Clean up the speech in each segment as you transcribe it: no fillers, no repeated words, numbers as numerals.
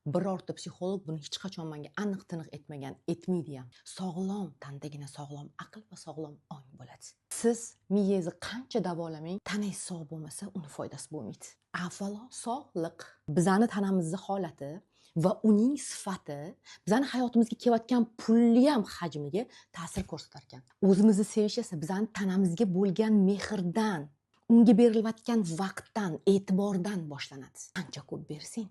Birorta psixolog buni hech qachon menga aniq tiniq aytmagan, aytmaydi ham. Sog'lom tandagina sog'lom aql va sog'lom ong bo'ladi. Siz miyangizni qancha davolamang, tanangiz sog' bo'lmasa, uni foydasi bo'lmaydi. Avvalo sog'liq. Bizani tanamizning holati va uning sifati bizani hayotimizga kelayotgan pulli ham hajmiga ta'sir ko'rsatar ekan. O'zimizni sevish esa bizani tanamizga bo'lgan mehrdan, unga berilayotgan vaqtdan, e'tibordan boshlanadi. Qancha ko'p bersang,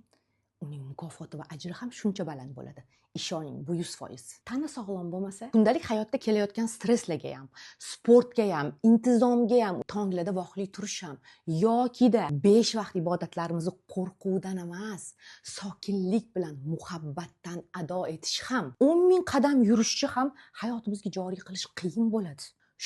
uning mukofoti va ajri ham shuncha baland bo'ladi. Ishoning, bu 100%. Tana sog'lom bo'lmasa, kundalik hayotda kelayotgan stresslarga ham, sportga ham, intizomga ham, tonglarda voqli turish ham yokida 5 vaqt ibodatlarimizni qo'rquvdan emas, sokinlik bilan, muhabbatdan ado etish ham, 10 ming qadam yurishchi ham hayotimizga joriy qilish qiyin bo'ladi.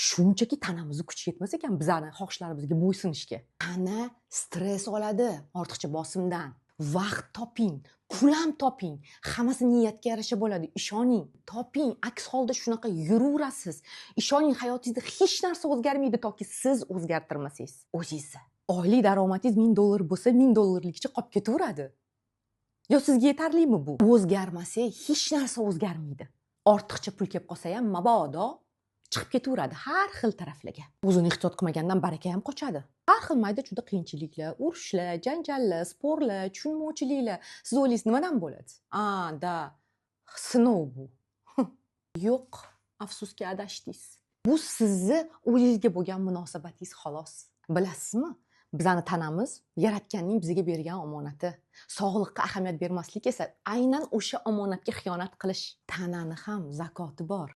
Shunchaki tanamizni kuchi yetmas ekan bizani xohishlarimizga bo'ysunishga. Tana stress oladi ortiqcha bosimdan. Vaqt toping, pul ham toping, hammasi niyatga yarasha bo'ladi. Ishoning, toping, aks holda shunaqa yuraverasiz. Ishoning, hayotingizda hech narsa o'zgarmaydi toki siz o'zgartirmasangiz o'zingizni. Oylik daromadingiz $1000 bo'lsa, $1000ligicha qolib ketaveradi. Yo sizga yetarlimi bu? O'zgarmasa hech narsa o'zgarmaydi. Ortiqcha pul kelib qolsa ham mabodo chiqib ketaveradi har xil taraflarga. O'zini ehtiyot qilmagandan baraka ham qochadi. Har xil mayda-chuda qiyinchiliklar, urushlar, janjallar, sporlar, tushunmovchiliklar. Siz o'ylaysiz nimadan bo'ladi? Da, sinov bu. Yo'q, afsuski adashdingiz. Bu sizni o'zingizga bo'lgan munosabatingiz xolos. Bilasizmi? Bizani tanamiz Yaratganning bizga bergan omonati. Sog'liqqa ahamiyat bermaslik esa aynan o'sha omonatga xiyonat qilish. Tanani ham zakoti bor.